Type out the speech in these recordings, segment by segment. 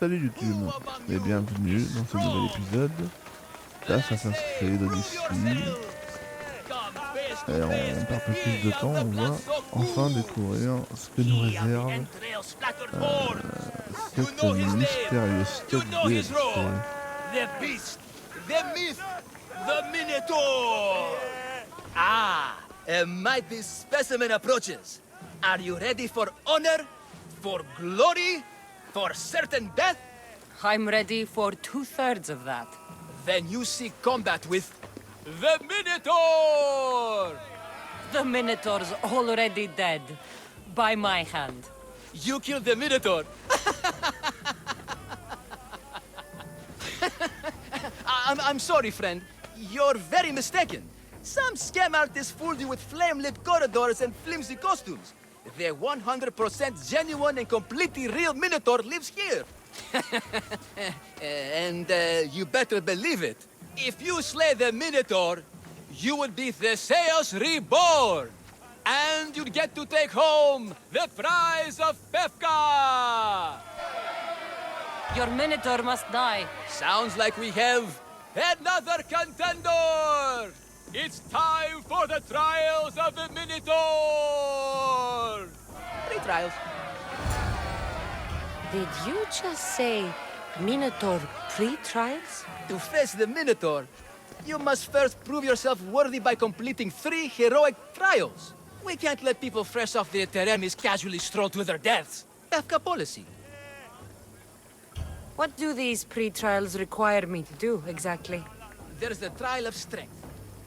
Salut YouTube et bienvenue dans ce nouvel épisode d'Assassin's Creed Odyssey. Et on perd pas plus de temps, on va enfin découvrir ce que nous réserve cette mystérieuse quête DLC. The beast, the myth, the Minotaur! Ah, a mighty specimen approaches. Are you ready for honor, for glory, for certain death? I'm ready for 2/3 of that. Then you seek combat with the Minotaur! The Minotaur's already dead. By my hand. You killed the Minotaur? I'm sorry, friend. You're very mistaken. Some scam artists fooled you with flame-lit corridors and flimsy costumes. The 100% genuine and completely real Minotaur lives here. And you better believe it. If you slay the Minotaur, you would be Theseus reborn. And you'd get to take home the prize of Pefka! Your Minotaur must die. Sounds like we have another contender! It's time for the trials of the Minotaur! 3 trials. Did you just say Minotaur pre-trials? To face the Minotaur, you must first prove yourself worthy by completing 3 heroic trials. We can't let people fresh off the Teremis casually stroll to their deaths. Pefka policy. What do these pre-trials require me to do, exactly? There's the trial of strength,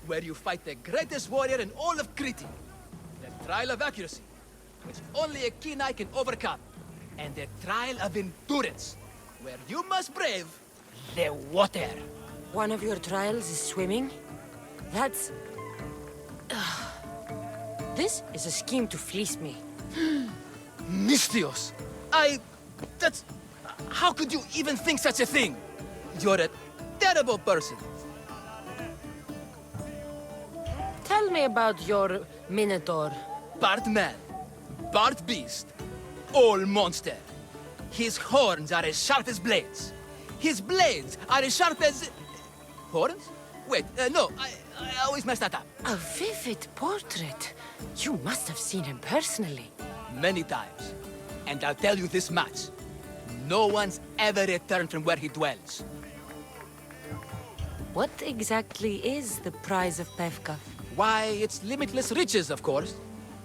where you fight the greatest warrior in all of Crete. The trial of accuracy, which only a keen eye can overcome. And the trial of endurance, where you must brave the water. One of your trials is swimming? That's... This is a scheme to fleece me. Mystios! That's... How could you even think such a thing? You're a terrible person. Tell me about your Minotaur. Part man, part beast, all monster. His horns are as sharp as blades. His blades are as sharp as... Horns? Wait, no, I always mess that up. A vivid portrait. You must have seen him personally. Many times. And I'll tell you this much. No one's ever returned from where he dwells. What exactly is the prize of Pefka? Why, it's limitless riches, of course.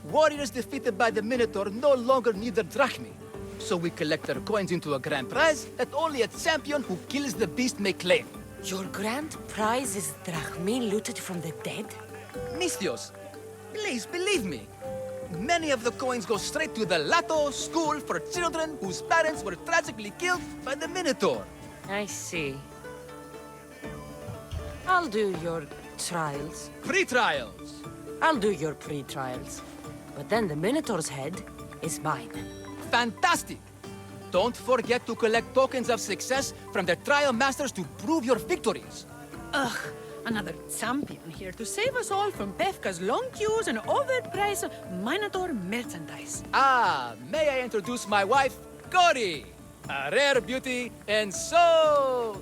Warriors defeated by the Minotaur no longer need their drachmi. So we collect their coins into a grand prize that only a champion who kills the beast may claim. Your grand prize is drachmi looted from the dead? Mystios, please believe me. Many of the coins go straight to the Lato school for children whose parents were tragically killed by the Minotaur. I see. I'll do your trials. Pre-trials. I'll do your pre-trials. But then the Minotaur's head is mine. Fantastic! Don't forget to collect tokens of success from the trial masters to prove your victories. Ugh, another champion here to save us all from Pefka's long queues and overpriced Minotaur merchandise. Ah, may I introduce my wife, Cory? A rare beauty and so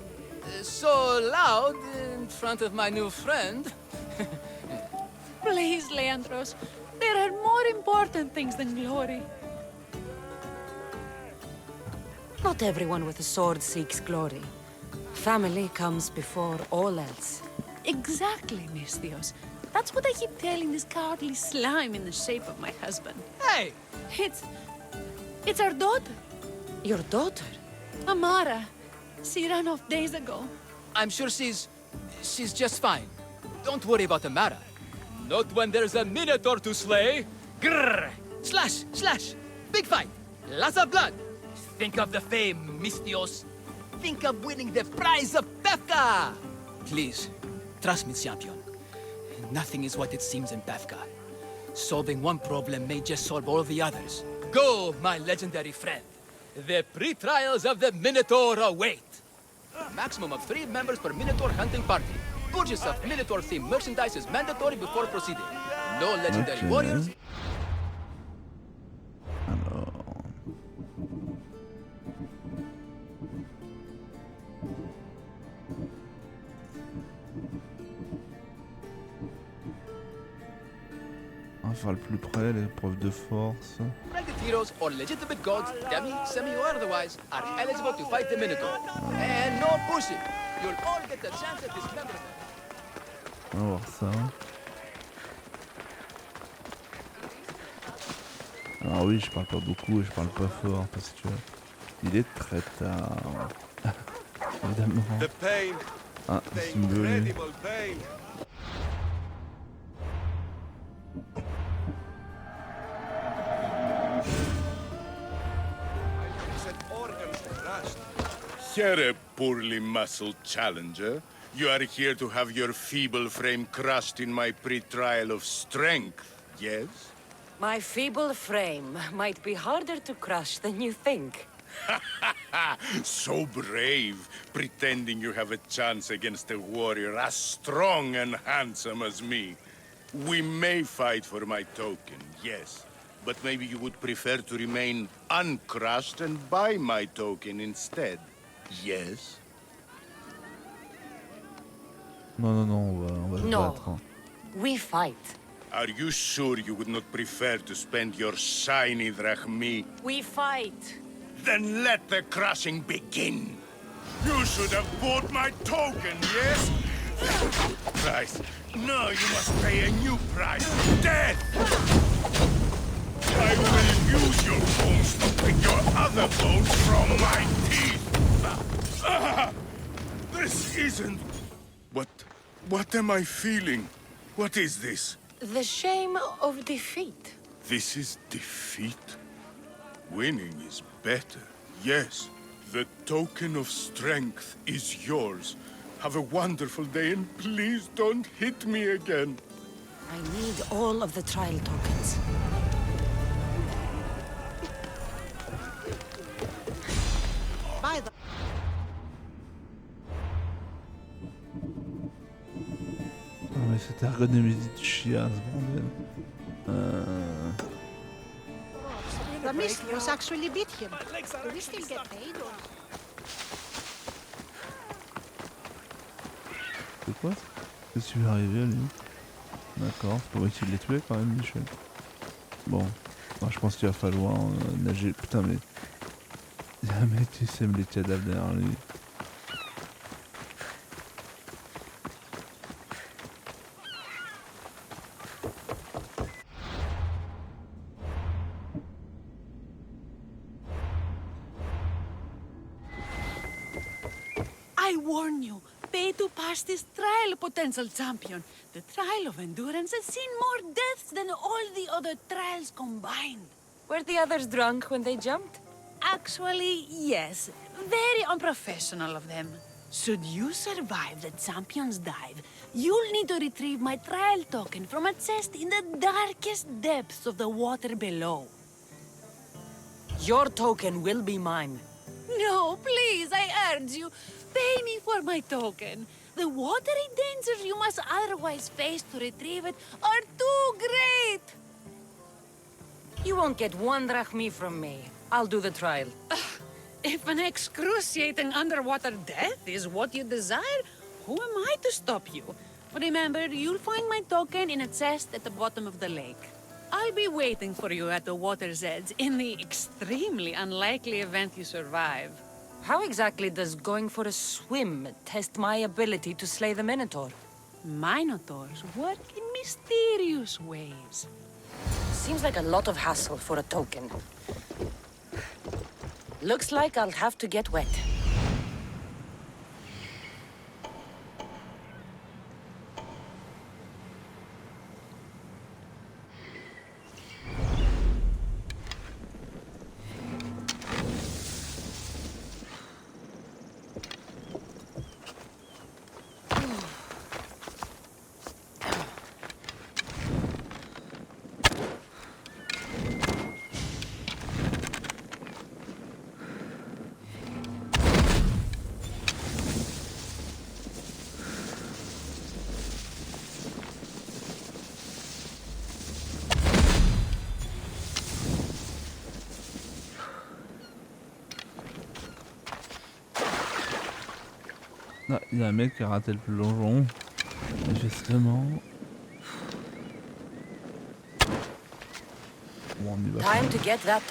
loud in front of my new friend. Please, Leandros, there are more important things than glory. Not everyone with a sword seeks glory. Family comes before all else. Exactly, Mystios. That's what I keep telling this cowardly slime in the shape of my husband. Hey! It's our daughter, Your daughter? Amara. She ran off days ago. I'm sure she's just fine. Don't worry about Amara. Not when there's a Minotaur to slay. Grrr! Slash! Slash! Big fight! Lots of blood! Think of the fame, Mystios. Think of winning the prize of Pefka! Please, trust me, champion. Nothing is what it seems in Pefka. Solving one problem may just solve all the others. Go, my legendary friend. The pre-trials of the Minotaur await. Maximum of 3 members per Minotaur hunting party. Purchase of Minotaur-themed merchandise is mandatory before proceeding. No legendary Okay. warriors. Alors... faire le plus près, l'épreuve de force. Branded heroes or legitimate gods, demi, semi or otherwise, are eligible to fight the Minotaur. And no pushing. You'll all get a chance at dismemberment. On va voir ça. Alors oui, je parle pas beaucoup et je parle pas fort parce que il est très tard. Évidemment. The pain, Ah, the c'est une bonne. incredible pain. Here, a poorly muscled challenger. You are here to have your feeble frame crushed in my pre-trial of strength, yes? My feeble frame might be harder to crush than you think. So brave, pretending you have a chance against a warrior as strong and handsome as me. We may fight for my token, yes. But maybe you would prefer to remain uncrushed and buy my token instead, yes? Non, on va se No. battre. Hein. We fight. Are you sure you would not prefer to spend your shiny drachmi? We fight. Then let the crushing begin. You should have bought my token, yes? Price. No, you must pay a new price. Death! I will use your bones to pick your other bones from my teeth. This isn't... What am I feeling? What is this? The shame of defeat. This is defeat? Winning is better, yes. The token of strength is yours. Have a wonderful day and please don't hit me again. I need all of the trial tokens. By the Oh, mais cette ergonomie de chiasse, bordel. The mist was actually beat him. Do we still get paid or? C'est quoi? Qu'est-ce qui lui est arrivé à lui? D'accord, c'est pas moi qui l'ai tué quand même, Michel. Bon, alors, je pense qu'il va falloir nager. Putain, mais. Il y a un mec qui sème les cadavres derrière lui. I warn you, pay to pass this trial, potential champion. The trial of endurance has seen more deaths than all the other trials combined. Were the others drunk when they jumped? Actually, yes. Very unprofessional of them. Should you survive the champion's dive, you'll need to retrieve my trial token from a chest in the darkest depths of the water below. Your token will be mine. No, please, I urge you. Pay me for my token. The watery dangers you must otherwise face to retrieve it are too great. You won't get one drachmi from me. I'll do the trial. If an excruciating underwater death is what you desire, who am I to stop you? Remember, you'll find my token in a chest at the bottom of the lake. I'll be waiting for you at the water's edge in the extremely unlikely event you survive. How exactly does going for a swim test my ability to slay the Minotaur? Minotaurs work in mysterious ways. Seems like a lot of hassle for a token. Looks like I'll have to get wet. Ah, il y a un mec qui a raté le plongeon. Manifestement. bon, on y va. Time to get that.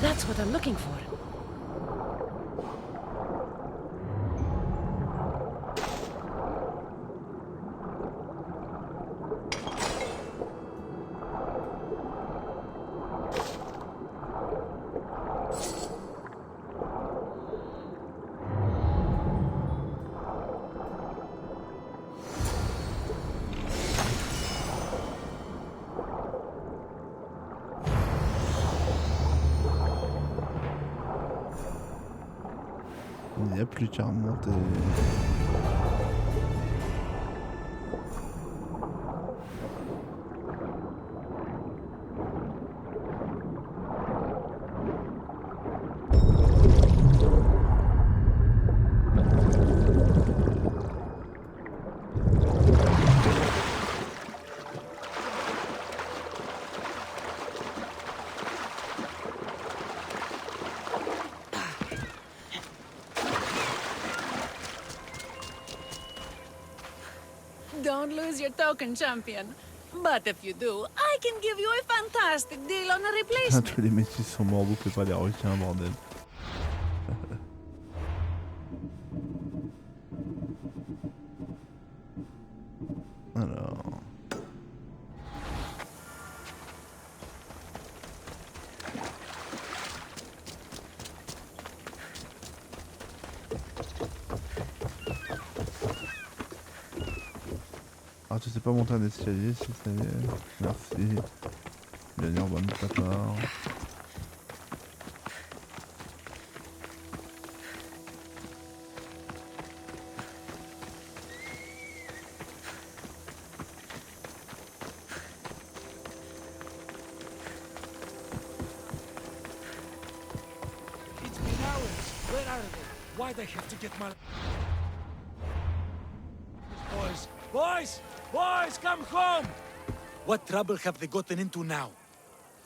That's what I'm looking for. Il n'y a plus qu'à remonter. Don't lose your token, champion. But if you do, I can give you a fantastic deal on a replacement. Tous les métis sont morts, vous pouvez pas les requins, bordel. Alors... Ah, tu sais pas monter un escalier, si ça y est. Merci. Bien urbain de ta part. It's been hours. Where are they? Why they have to get my... Boys! Boys! Boys, come home! What trouble have they gotten into now?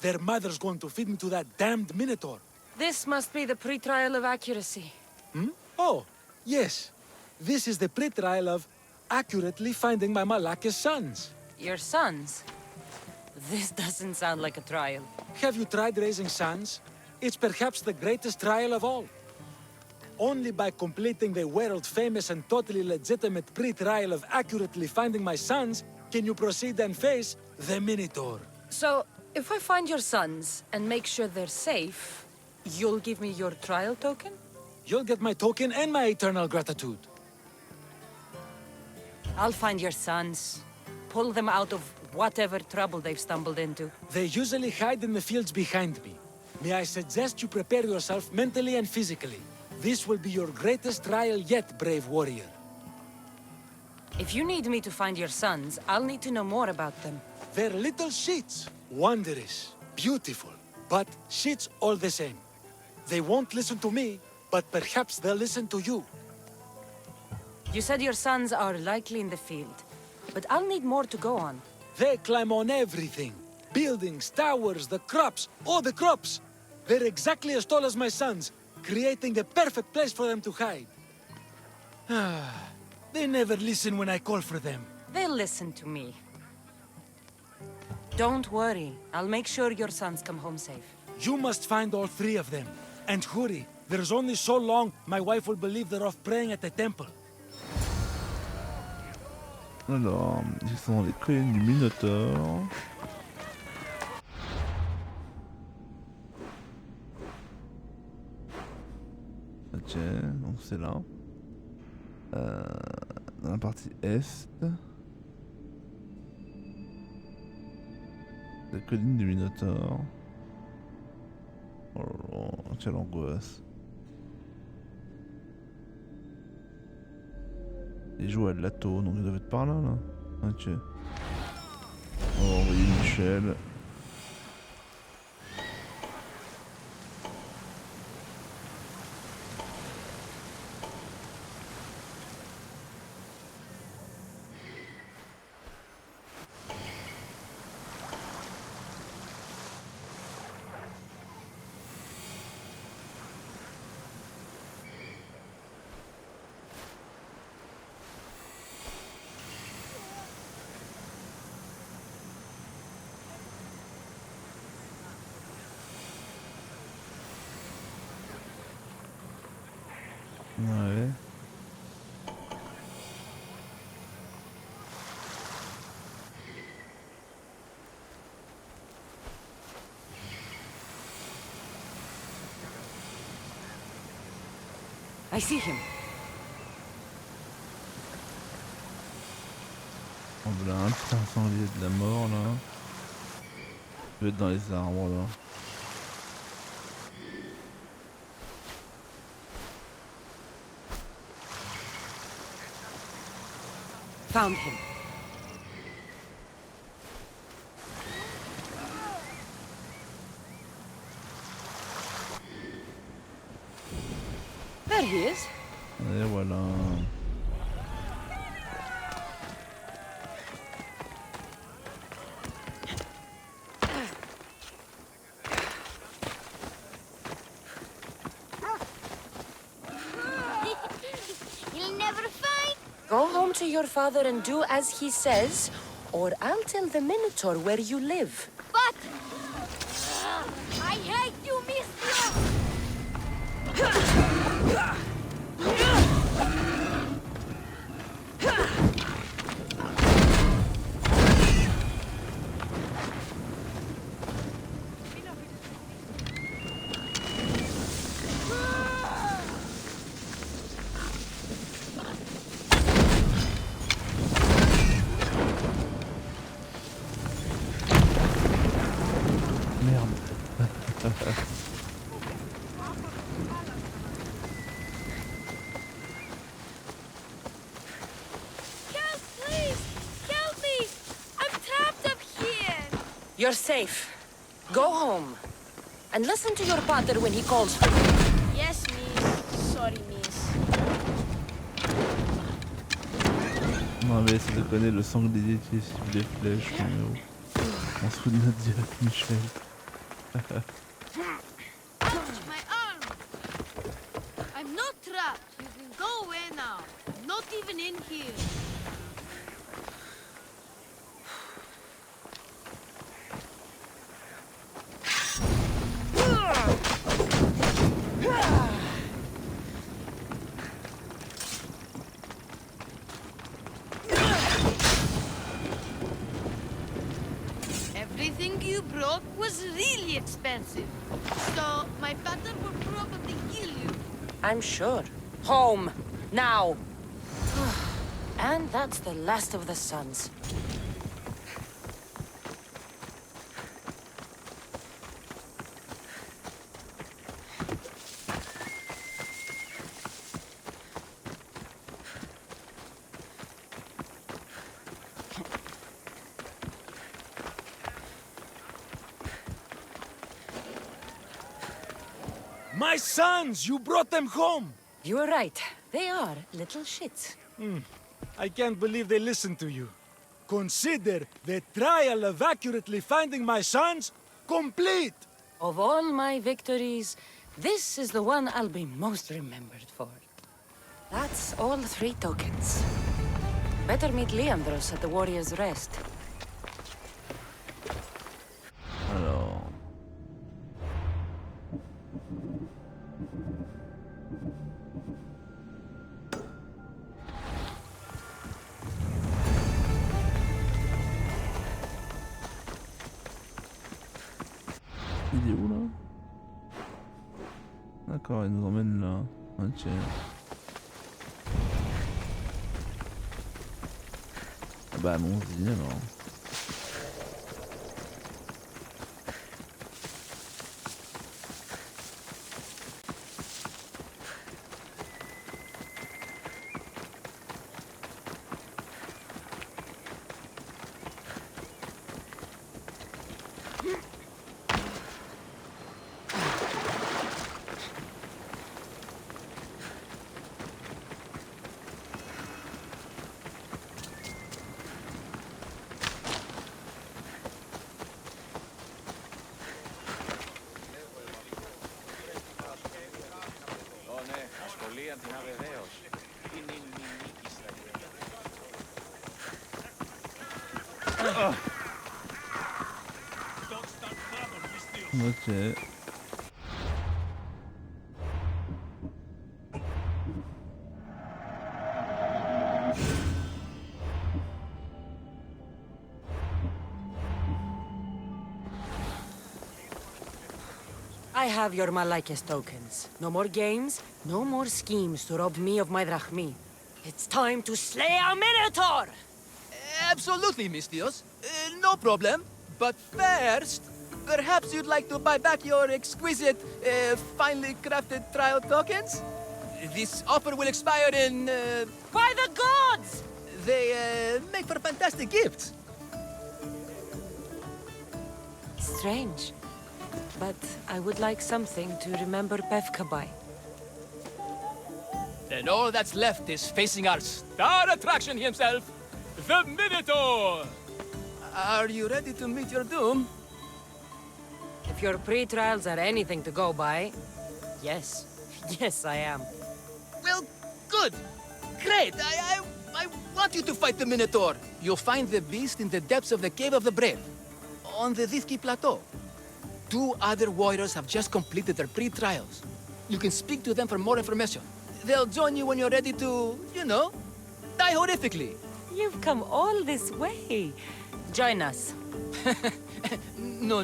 Their mother's going to feed me to that damned Minotaur. This must be the pre-trial of accuracy. Oh, yes. This is the pre-trial of accurately finding my Malaka's sons. Your sons? This doesn't sound like a trial. Have you tried raising sons? It's perhaps the greatest trial of all. Only by completing the world-famous and totally legitimate pre-trial of accurately finding my sons can you proceed and face the Minotaur. So, if I find your sons and make sure they're safe, you'll give me your trial token? You'll get my token and my eternal gratitude. I'll find your sons. Pull them out of whatever trouble they've stumbled into. They usually hide in the fields behind me. May I suggest you prepare yourself mentally and physically. This will be your greatest trial yet, brave warrior. If you need me to find your sons, I'll need to know more about them. They're little shits. Wondrous, beautiful, but shits all the same. They won't listen to me, but perhaps they'll listen to you. You said your sons are likely in the field, but I'll need more to go on. They climb on everything. Buildings, towers, the crops, all the crops. They're exactly as tall as my sons, creating the perfect place for them to hide. They never listen when I call for them. They'll listen to me. Don't worry. I'll make sure your sons come home safe. You must find all three of them. And hurry. There's only so long my wife will believe they're off praying at the temple. Alors, ils sont dans les collines du Minotaure. Ok, donc c'est là. Dans la partie est. La colline du Minotaure. Oh là là, quelle angoisse. Ils jouent à de l'atto, donc ils doivent être par là, là. Ok. On va envoyer Michel. Ouais. I see him. Oh là, un petit incendie de la mort là. Il doit être dans les arbres là. Found him. There he is. Et voilà. You'll never find. Go home to your father and do as he says, or I'll tell the Minotaur where you live. But I hate you, mister. Merde. Help, please! Help me! I'm trapped up here! You're safe. Go home. And listen to your father when he calls for you. Yes, miss. Sorry, miss. Non mais c'est déconner, le sanglier qui esquive les flèches. Mais oh. On se fout de notre direct Michel. Ouch, my arm! I'm not trapped. You can go away now. Not even in here. Everything you brought was really expensive. So, my father will probably kill you. I'm sure. Home. Now. And that's the last of the sons. My sons! You brought them home! You were right. They are little shits. I can't believe they listened to you. Consider the trial of accurately finding my sons complete! Of all my victories, this is the one I'll be most remembered for. That's all 3 tokens. Better meet Leandros at the Warrior's Rest. Alors. Il est où là? D'accord, il nous emmène là. Ok. Bah allons-y alors. Ok. I have your Malakis tokens. No more games, no more schemes to rob me of my drachmi. It's time to slay a Minotaur! Absolutely, Mistios. No problem. But first, perhaps you'd like to buy back your exquisite, finely crafted trial tokens? This offer will expire in, By the gods! They, make for fantastic gifts. Strange. But I would like something to remember Pevka by. Then all that's left is facing our star attraction himself, the Minotaur! Are you ready to meet your doom? If your pre-trials are anything to go by, yes. Yes, I am. Well, good. Great. I want you to fight the Minotaur. You'll find the beast in the depths of the Cave of the Brave, on the Vithki Plateau. 2 other warriors have just completed their pre-trials. You can speak to them for more information. They'll join you when you're ready to, you know, die horrifically. You've come all this way. Join us. No.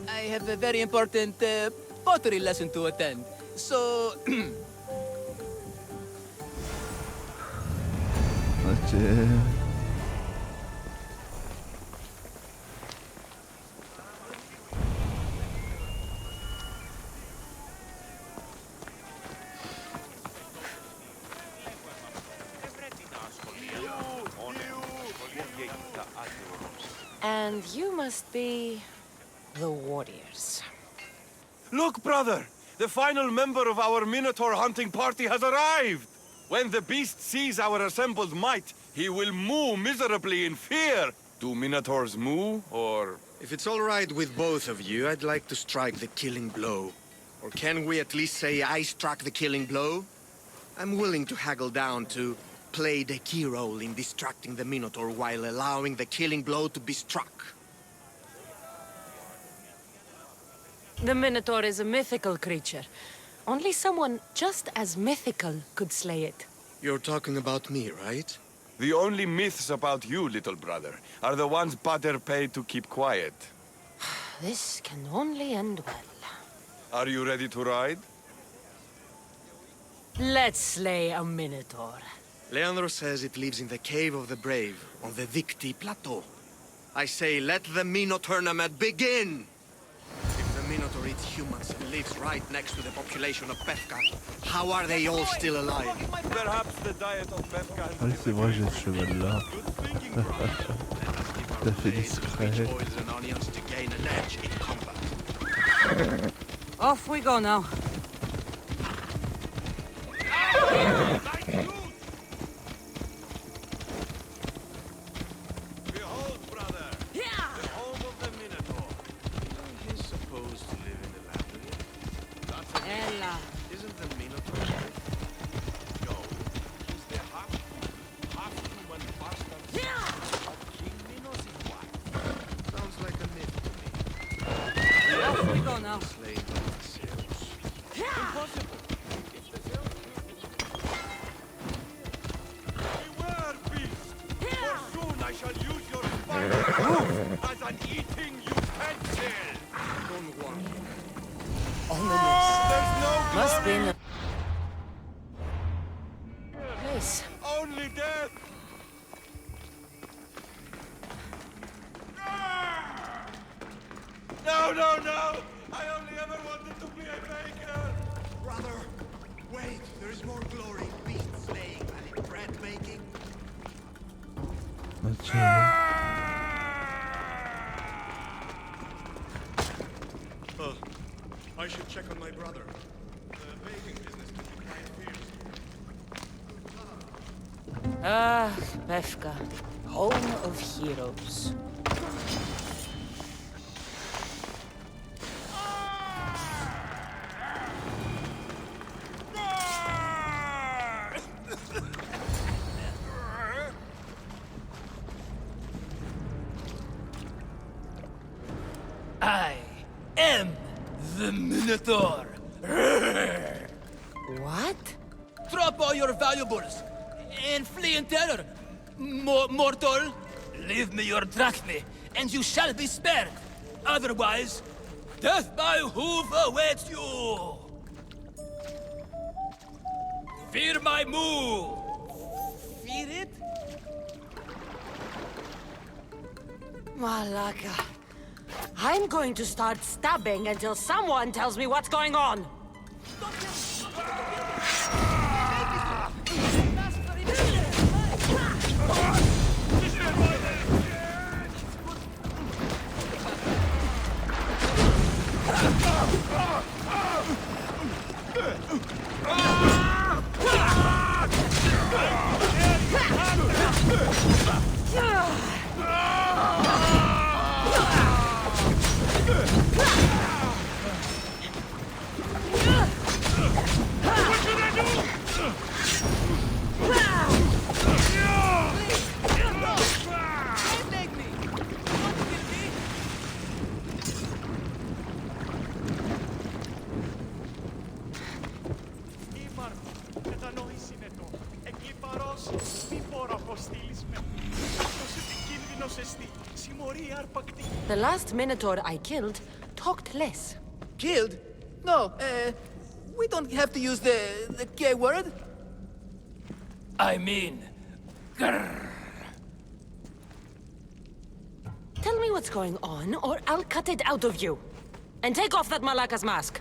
I have a very important pottery lesson to attend. So, Ok. And you must be the warriors. Look, brother! The final member of our Minotaur hunting party has arrived! When the beast sees our assembled might, he will moo miserably in fear. Do Minotaurs moo, or... If it's all right with both of you, I'd like to strike the killing blow. Or can we at least say I struck the killing blow? I'm willing to haggle down to play the key role in distracting the Minotaur while allowing the killing blow to be struck. The Minotaur is a mythical creature. Only someone just as mythical could slay it. You're talking about me, right? The only myths about you, little brother, are the ones Pater paid to keep quiet. This can only end well. Are you ready to ride? Let's slay a Minotaur. Leandro says it lives in the Cave of the Brave, on the Vithki Plateau. I say, let the Minotaur tournament begin! If the Minotaur eats humans and lives right next to the population of Pevka, how are they all still alive? Perhaps the diet of Pevka has Ah oui, c'est vrai, j'ai ce cheval là. good thinking, Tout à fait discret. Oils and onions to gain an edge in combat. Off we go now. Behold, brother, the home of the Minotaur. He's supposed to live in the labyrinth. That's a Ella. Isn't the Minotaur right? No, he's the half-human bastard of King Minos' wife. Sounds like a myth to me. Off we go now. Slain by the Zeus. Impossible. Beware, beast! For soon I shall use your spine as an eating utensil! Don't worry. There's no Must be in glory, the place. only death! No! I only ever wanted to be a baker! Brother, wait. There is more glory in beast slaying than in bread making. Ok. I should check on my brother. The baking business took me quite fierce. Ah, Pevka, home of heroes. I am the Minotaur. What? Drop all your valuables and flee in terror. Mortal, leave me your drachme, and you shall be spared. Otherwise, Death by hoof awaits you! Fear my move! Fear it? Malaka. I'm going to start stabbing until someone tells me what's going on. The last Minotaur I killed talked less. Killed? No, we don't have to use the K word. I mean, grrr. Tell me what's going on, or I'll cut it out of you. And take off that Malaka's mask.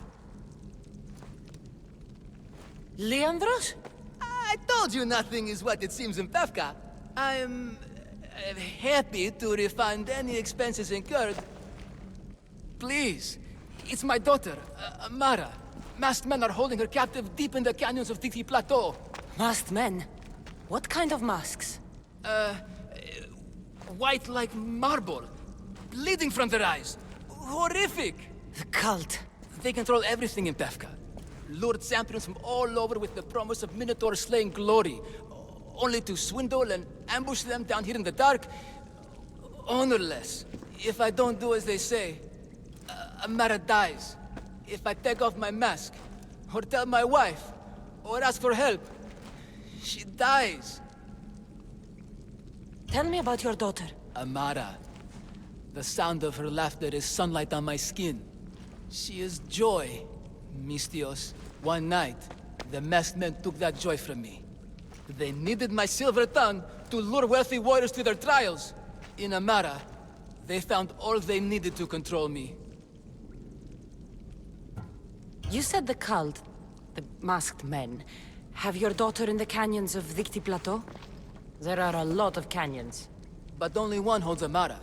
Leandros? I told you nothing is what it seems in Pevka. I'm happy to refund any expenses incurred. Please, it's my daughter, Amara. Masked men are holding her captive deep in the canyons of Titi Plateau. Masked men? What kind of masks? White like marble, bleeding from their eyes. Horrific! The cult. They control everything in Pevka. Lured champions from all over with the promise of Minotaur slaying glory, only to swindle and ambush them down here in the dark. Honorless. If I don't do as they say, Amara dies. If I take off my mask, or tell my wife, or ask for help, she dies. Tell me about your daughter. Amara. The sound of her laughter is sunlight on my skin. She is joy, Mistios. One night, the masked men took that joy from me. They needed my silver tongue to lure wealthy warriors to their trials. In Amara, they found all they needed to control me. You said the cult, the masked men, have your daughter in the canyons of Victi Plateau? There are a lot of canyons. But only one holds Amara.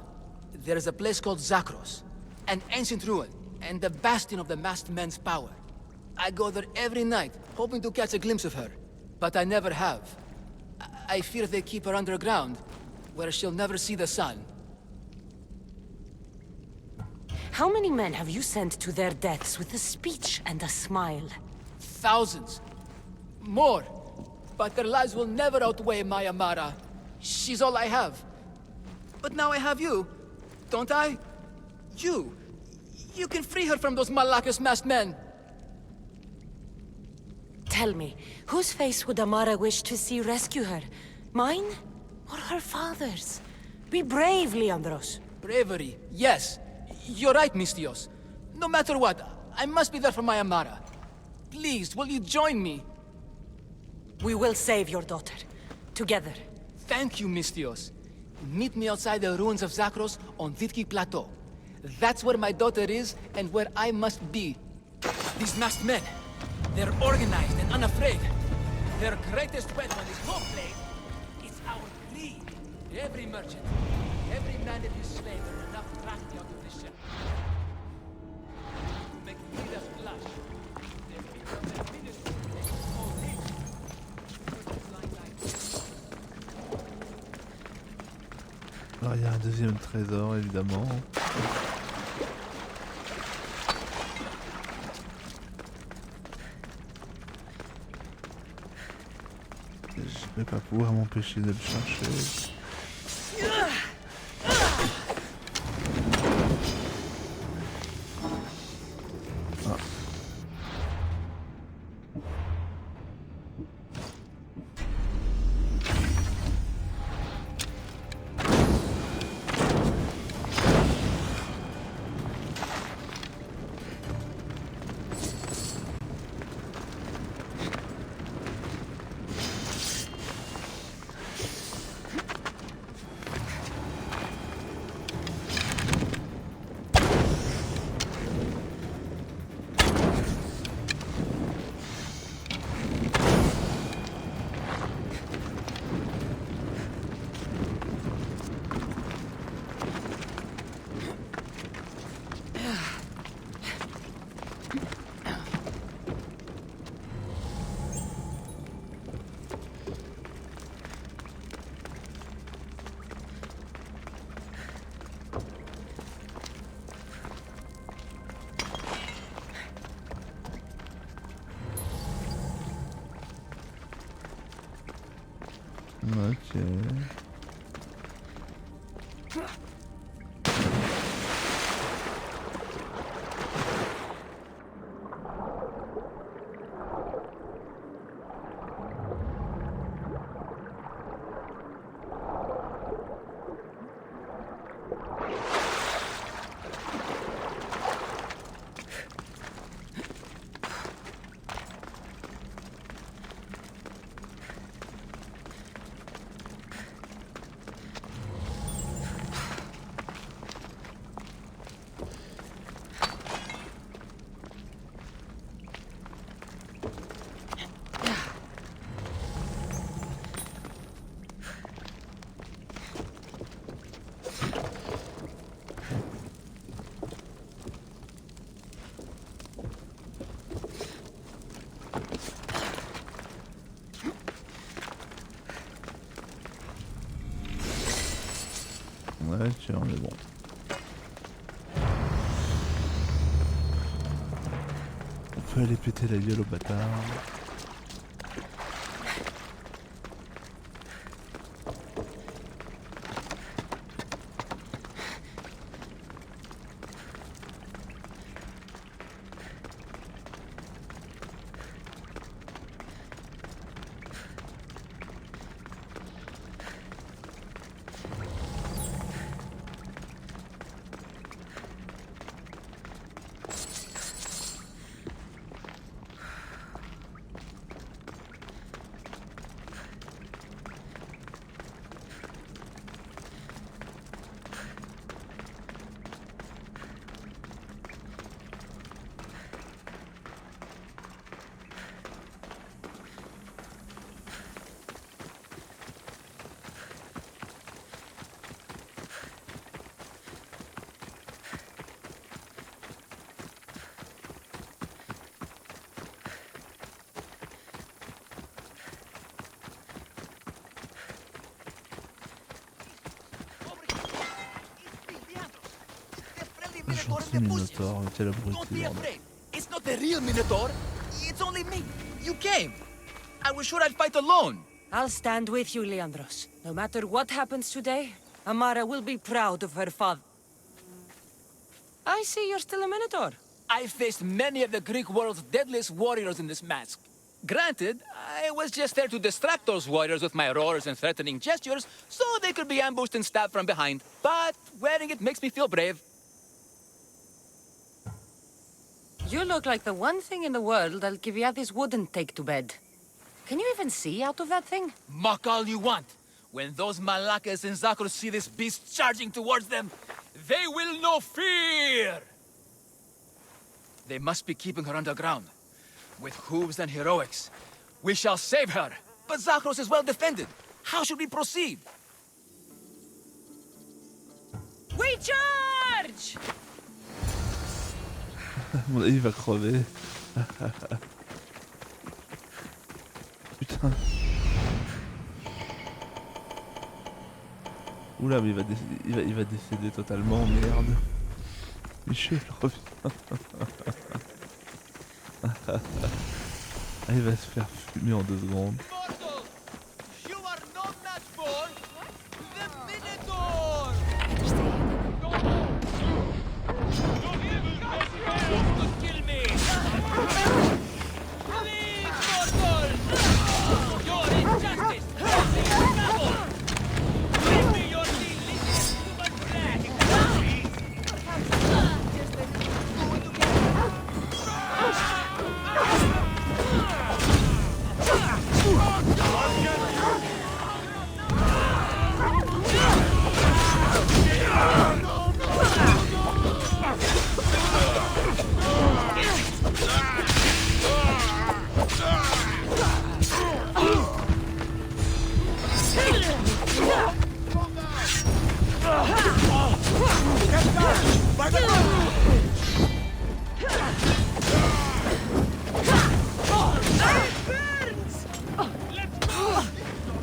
There is a place called Zakros, an ancient ruin, and the bastion of the masked men's power. I go there every night, hoping to catch a glimpse of her. But I never have. I fear they keep her underground, where she'll never see the sun. How many men have you sent to their deaths with a speech and a smile? Thousands. More. But their lives will never outweigh my Amara. She's all I have. But now I have you, don't I? You. You can free her from those Malakas masked men. Tell me, whose face would Amara wish to see rescue her? Mine? Or her father's? Be brave, Leandros. Bravery, yes. You're right, Mistios. No matter what, I must be there for my Amara. Please, will you join me? We will save your daughter. Together. Thank you, Mistios. Meet me outside the ruins of Zakros on Vitki Plateau. That's where my daughter is, and where I must be. These masked men, they're organized and unafraid. Their greatest weapon is no blade, it's our greed. Every merchant, every man of his slave earned enough crafty out of this ship. To make leaders blush. They feed on their ministry, they small things. Alors, il y a un deuxième trésor, évidemment. Je vais pas pouvoir m'empêcher de le chercher. Ah. chiant, mais bon. On peut aller péter la gueule au bâtard. Gentil Minotaur, quel abruti. It's not the real Minotaur. It's only me. You came. I was sure I'd fight alone. I'll stand with you, Leandros. No matter what happens today, Amara will be proud of her father. I see you're still a Minotaur. I faced many of the Greek world's deadliest warriors in this mask. Granted, I was just there to distract those warriors with my roars and threatening gestures, so they could be ambushed and stabbed from behind. But wearing it makes me feel brave. You look like the one thing in the world Alcibiades wouldn't take to bed. Can you even see out of that thing? Mock all you want. When those Malakas and Zakros see this beast charging towards them, they will know fear! They must be keeping her underground. With hooves and heroics, we shall save her. But Zakros is well defended. How should we proceed? We charge! Mon avis, il va crever. Putain. Oula, mais il va décéder totalement, merde. Michel revient. Il va se faire fumer en 2 secondes. You are no match for the Minotaur! Don't kill me! Please, mortal! Your injustice! Give me your delicious human flesh!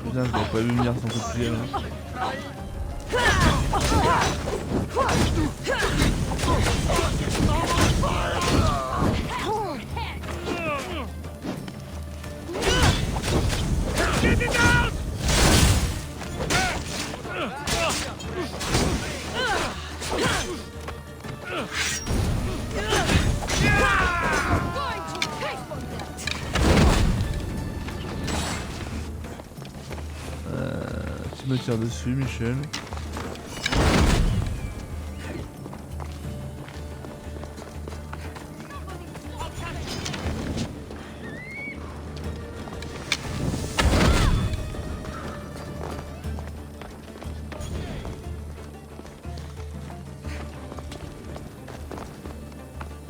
Putain, je l'aurais pas vu venir son coup de pied là. Tu me tires dessus, Michel.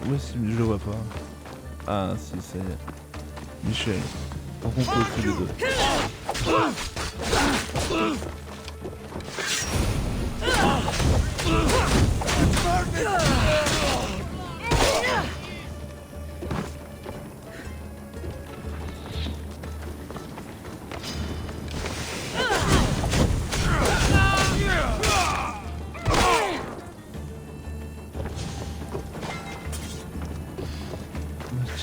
Où est-ce que je le vois pas? Ah si, ça y est. Michel. On peut tous les deux.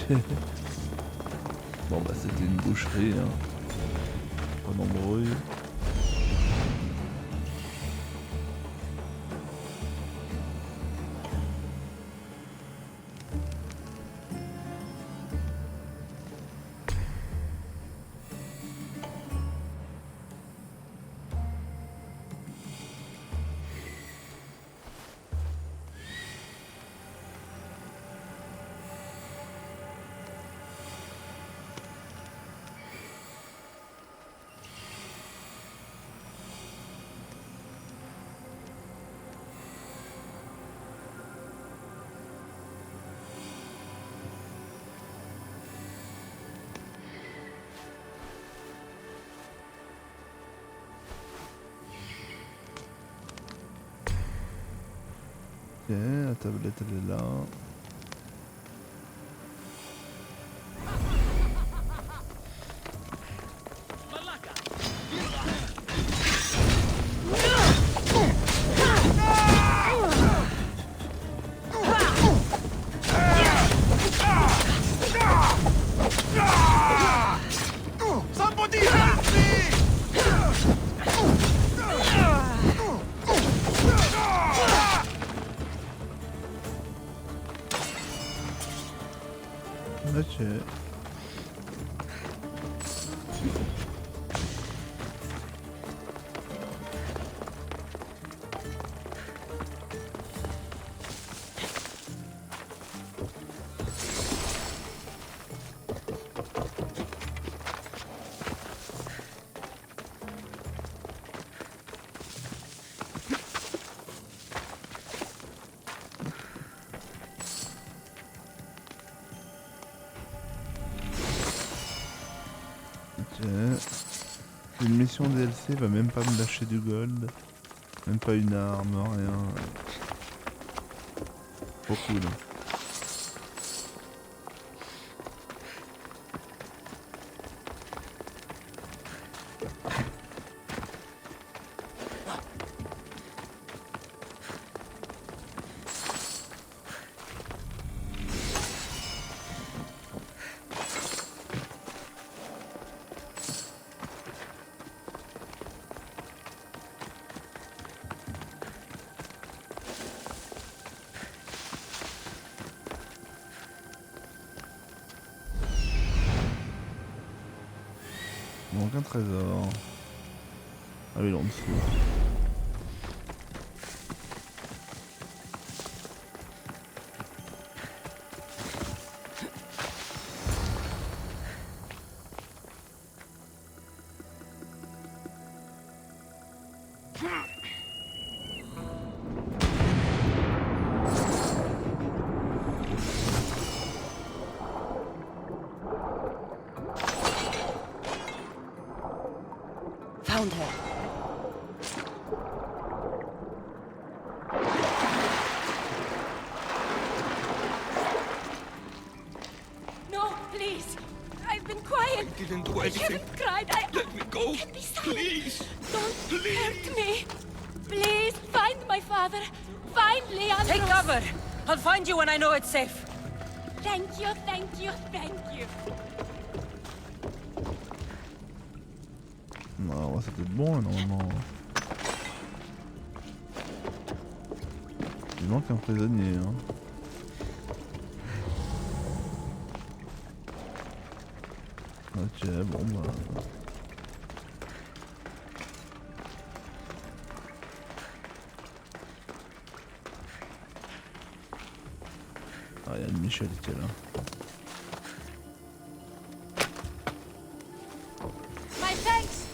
Bon bah c'était une boucherie, hein. Pas d'embrouille. Ok, la tablette elle est là. Somebody help me! Ok. Une mission DLC va même pas me lâcher du gold. Même pas une arme, rien. Trop cool. Il manque un trésor. Ah oui, il est en dessous. Found her. No, please. I've been quiet. I didn't do I anything. haven't cried. Let me go. Can't be silent. Please. Don't Please. hurt me. Please find my father. Find Leandros. Take cover! I'll find you when I know it's safe. Thank you, thank you, thank you. Non, c'était bon normalement. Il manque un prisonnier. Hein. Ok, bon bah. Ah, il y a une Michel qui est là. My thanks.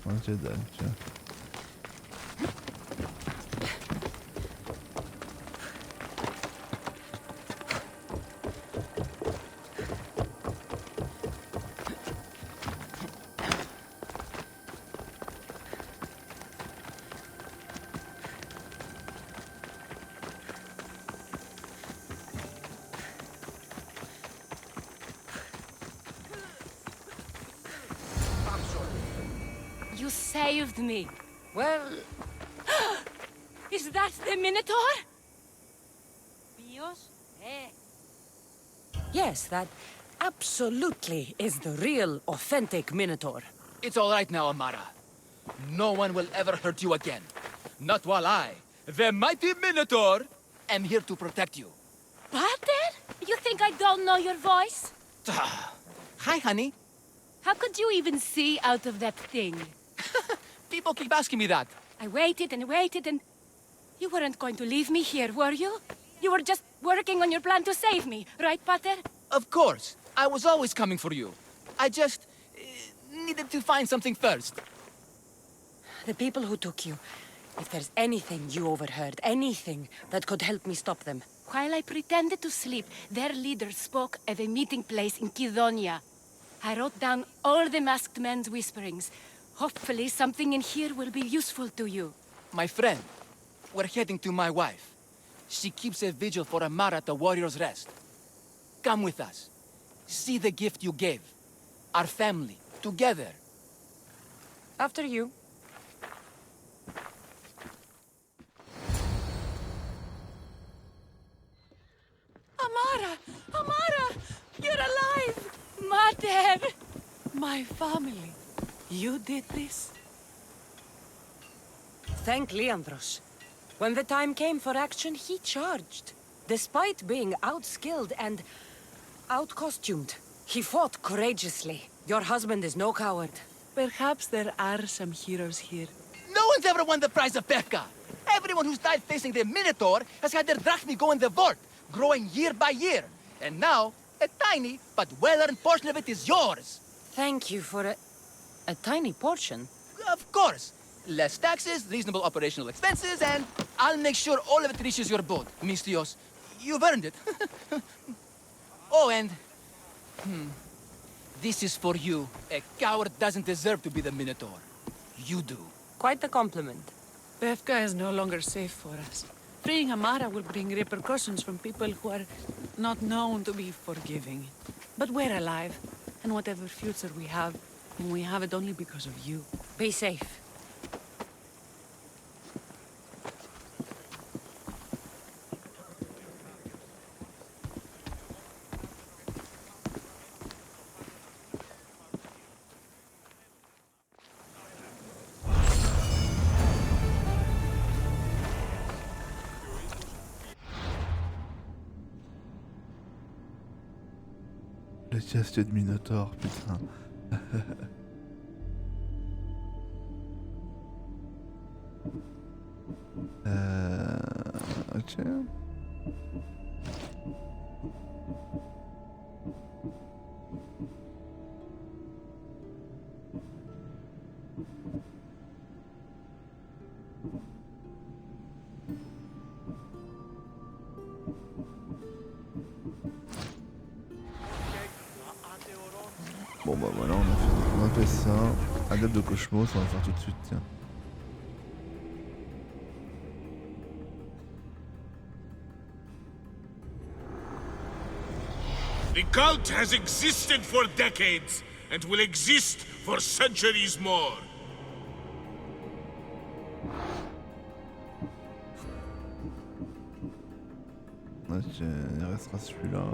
Ok, dalle, tiens. You saved me. Well, Is that the Minotaur? yes, that absolutely is the real, authentic Minotaur. It's all right now, Amara. No one will ever hurt you again. Not while I, the mighty Minotaur, am here to protect you. Pater? You think I don't know your voice? Hi, honey. How could you even see out of that thing? People keep asking me that. I waited and waited and... You weren't going to leave me here, were you? You were just working on your plan to save me, right, Pater? Of course. I was always coming for you. I just... needed to find something first. The people who took you, if there's anything you overheard, anything that could help me stop them. While I pretended to sleep, their leader spoke of a meeting place in Kidonia. I wrote down all the masked men's whisperings. Hopefully something in here will be useful to you. My friend, we're heading to my wife. She keeps a vigil for Amara at the Warrior's Rest. Come with us. See the gift you gave. Our family, together. After you. Amara! Amara! You're alive! Mater! My family. You did this? Thank Leandros. When the time came for action, he charged. Despite being outskilled and out-costumed, he fought courageously. Your husband is no coward. Perhaps there are some heroes here. No one's ever won the prize of Pefka. Everyone who's died facing the Minotaur has had their drachmi go in the vault, growing year by year. And now, a tiny but well-earned portion of it is yours. Thank you for a tiny portion. Of course. Less taxes, reasonable operational expenses, and I'll make sure all of it reaches your boat, Mistios. You've earned it. Oh, and... This is for you. A coward doesn't deserve to be the Minotaur. You do. Quite the compliment. Pefka is no longer safe for us. Freeing Amara will bring repercussions from people who are not known to be forgiving. But we're alive, and whatever future we have it only because of you. Be safe. Le casque de Minotaur, putain. Ok. Bon bah voilà, on a fait ça. Adepte de Cauchemos, on va faire tout de suite, tiens. The cult has existed for decades and will exist for centuries more. Ok, il restera celui-là.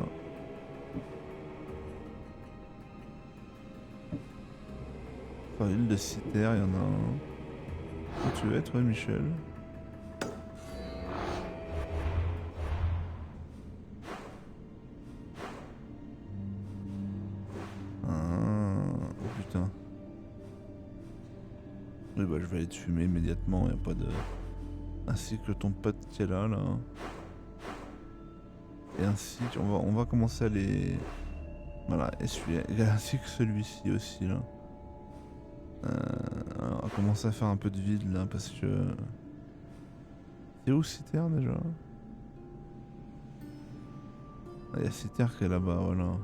Enfin, l'île de Citer, il y en a un. Où tu es, toi, Michel? Oh putain. Oui, bah, je vais aller te fumer immédiatement, y a pas de. Ainsi que ton pote qui est là. Et ainsi, on va commencer à les. Voilà, essuyer. Ainsi que celui-ci aussi, là. On va commencer à faire un peu de vide, là, parce que. C'est où Citer déjà? Il y a Citer qui est là-bas, voilà.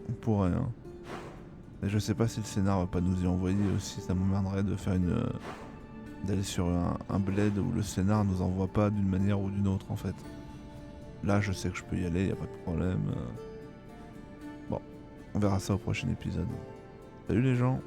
On pourrait, hein. Et je sais pas si le scénar va pas nous y envoyer aussi, ça m'emmerderait de faire d'aller sur un bled où le scénar nous envoie pas d'une manière ou d'une autre en fait. Là je sais que je peux y aller, y a pas de problème. Bon, on verra ça au prochain épisode. Salut les gens.